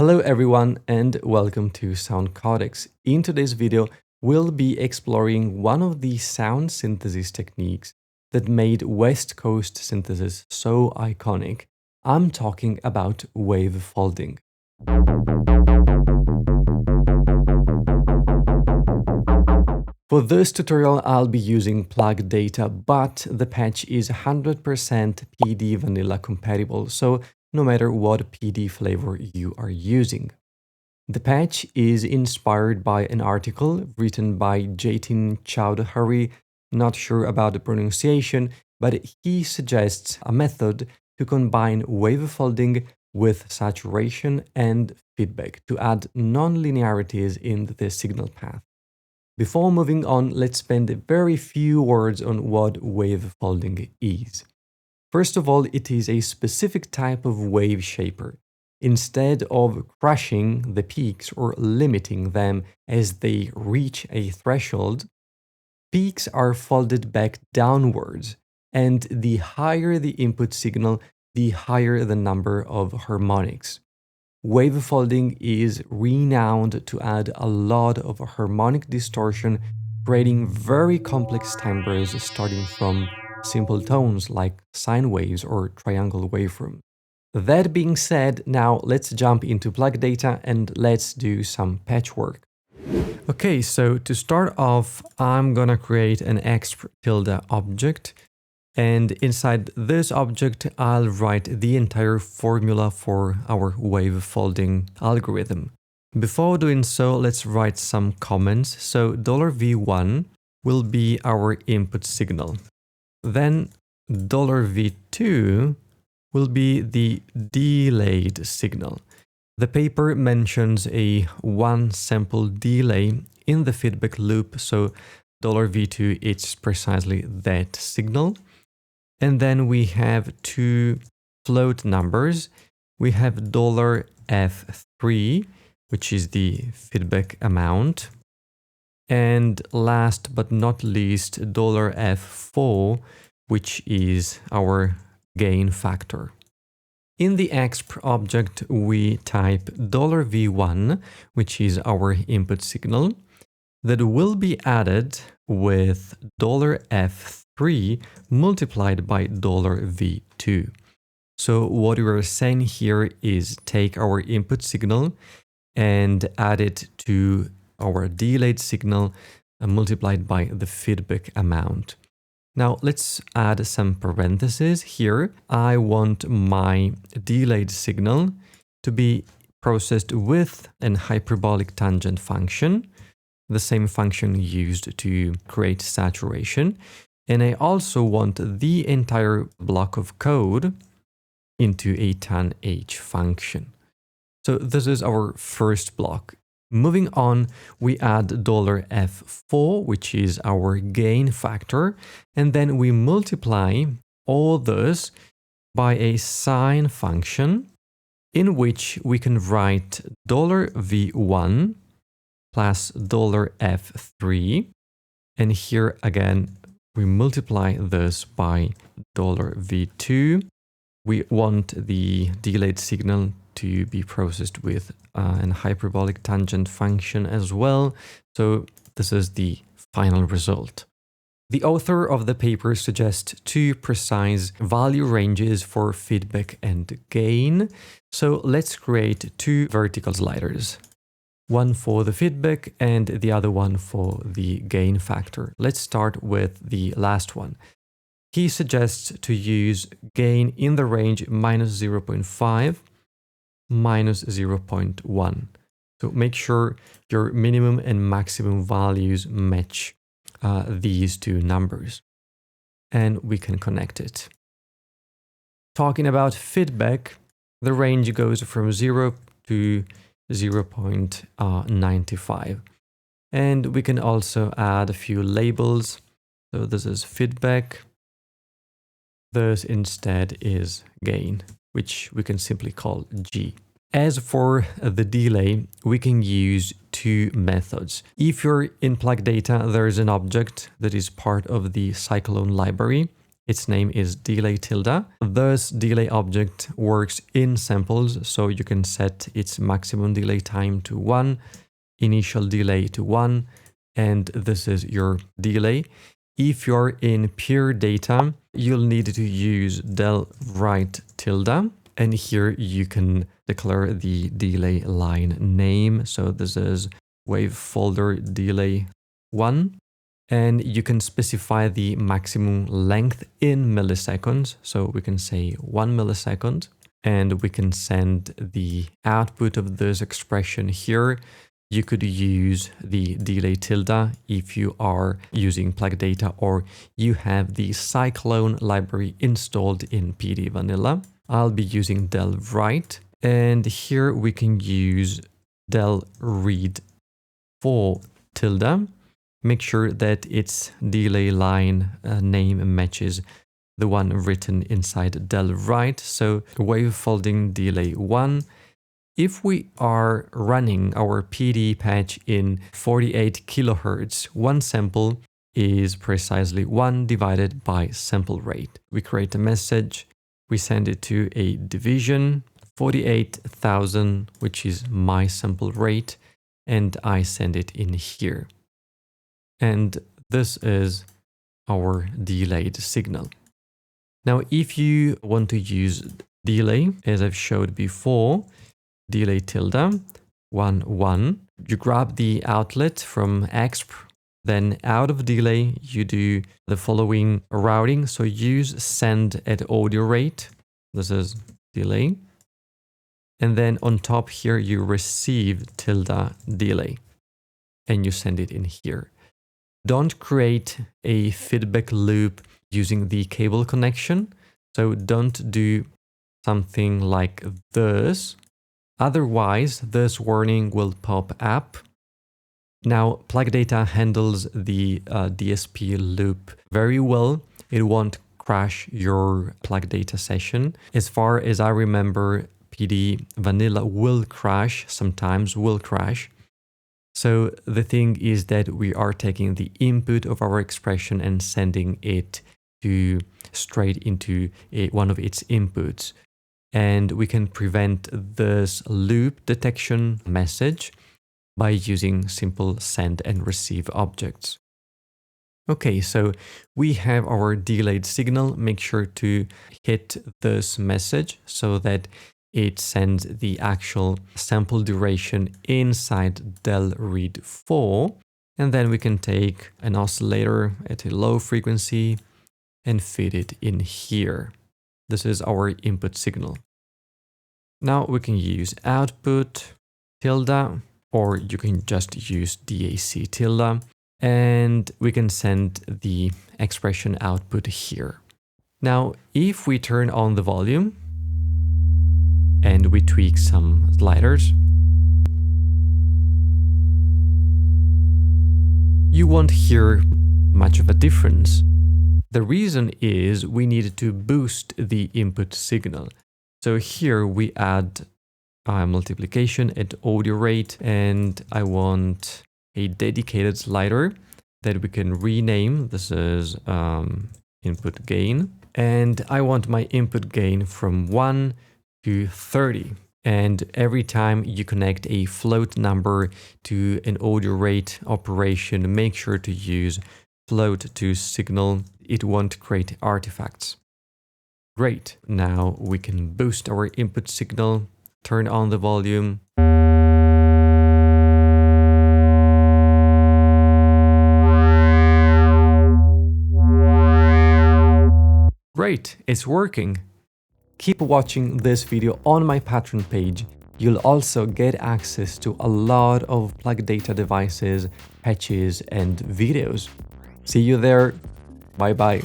Hello everyone and welcome to Sound Codex. In today's video, we'll be exploring one of the sound synthesis techniques that made West Coast synthesis so iconic. I'm talking about wavefolding. For this tutorial, I'll be using plug data, but the patch is 100% PD vanilla compatible, so no matter what PD flavor you are using. The patch is inspired by an article written by Jatin Chowdhury, not sure about the pronunciation, but he suggests a method to combine wavefolding with saturation and feedback to add non-linearities in the signal path. Before moving on, let's spend a very few words on what wavefolding is. First of all, it is a specific type of wave shaper. Instead of crushing the peaks or limiting them as they reach a threshold, peaks are folded back downwards, and the higher the input signal, the higher the number of harmonics. Wavefolding is renowned to add a lot of harmonic distortion, creating very complex timbres starting from simple tones like sine waves or triangle waveform. That being said, now let's jump into plug data and let's do some patchwork. Okay, so to start off, I'm gonna create an exp tilde object. And inside this object, I'll write the entire formula for our wavefolding algorithm. Before doing so, let's write some comments. So $V1 will be our input signal. Then $V2 will be the delayed signal. The paper mentions a one sample delay in the feedback loop, so $V2 is precisely that signal. And then we have two float numbers. We have $F3, which is the feedback amount. And last but not least, $F4, which is our gain factor. In the exp object, we type $V1, which is our input signal, that will be added with $F3 multiplied by $V2. So what we are saying here is take our input signal and add it to our delayed signal multiplied by the feedback amount. Now let's add some parentheses here. I want my delayed signal to be processed with an hyperbolic tangent function, the same function used to create saturation. And I also want the entire block of code into a tanh function. So this is our first block. Moving on, we add $F4, which is our gain factor, and then we multiply all this by a sine function in which we can write $V1 plus $F3, and here again we multiply this by $V2. We want the delayed signal to be processed with an hyperbolic tangent function as well. So this is the final result. The author of the paper suggests two precise value ranges for feedback and gain. So let's create two vertical sliders. One for the feedback and the other one for the gain factor. Let's start with the last one. He suggests to use gain in the range -0.5, -0.1. So make sure your minimum and maximum values match these two numbers. And we can connect it. Talking about feedback, the range goes from 0 to 0.95. And we can also add a few labels. So this is feedback. This instead is gain, which we can simply call G. As for the delay, we can use two methods. If you're in plug data, there is an object that is part of the cyclone library. its name is delay tilde. This delay object works in samples, so you can set its maximum delay time to 1, initial delay to 1, and this is your delay. If you're in pure data, you'll need to use del write tilde, and here you can declare the delay line name. So this is Wavefolder delay 1. And you can specify the maximum length in milliseconds. So we can say 1 millisecond, and we can send the output of this expression here. You could use the delay tilde if you are using Plug Data or you have the Cyclone library installed in PD Vanilla. I'll be using del write, and here we can use del read for tilde. Make sure that its delay line name matches the one written inside del write. So wavefolding delay 1. If we are running our PD patch in 48 kilohertz, one sample is precisely 1 divided by sample rate. We create a message, we send it to a division, 48,000, which is my sample rate, and I send it in here. And this is our delayed signal. Now, if you want to use delay, as I've showed before, delay tilde 1 1, you grab the outlet from exp, then out of delay you do the following routing. So use send at audio rate. This is delay. And then on top here you receive tilde delay and you send it in here. Don't create a feedback loop using the cable connection. So don't do something like this. Otherwise, this warning will pop up. Now, Plug Data handles the DSP loop very well. It won't crash your Plug Data session. As far as I remember, PD Vanilla will crash, sometimes will crash. So the thing is that we are taking the input of our expression and sending it straight into one of its inputs. And we can prevent this loop detection message by using simple send and receive objects. Okay, so we have our delayed signal. Make sure to hit this message so that it sends the actual sample duration inside del read 4. And then we can take an oscillator at a low frequency and feed it in here. This is our input signal. Now we can use output tilde, or you can just use DAC tilde, and we can send the expression output here. Now, if we turn on the volume and we tweak some sliders, you won't hear much of a difference. The reason is we needed to boost the input signal. So here we add multiplication at audio rate, and I want a dedicated slider that we can rename. This is input gain, and I want my input gain from 1 to 30. And every time you connect a float number to an audio rate operation, make sure to use float to signal. It won't create artifacts. Great. Now we can boost our input signal, turn on the volume. Great, it's working. Keep watching this video on my Patreon page. You'll also get access to a lot of Plug Data devices, patches, and videos. See you there. Bye bye.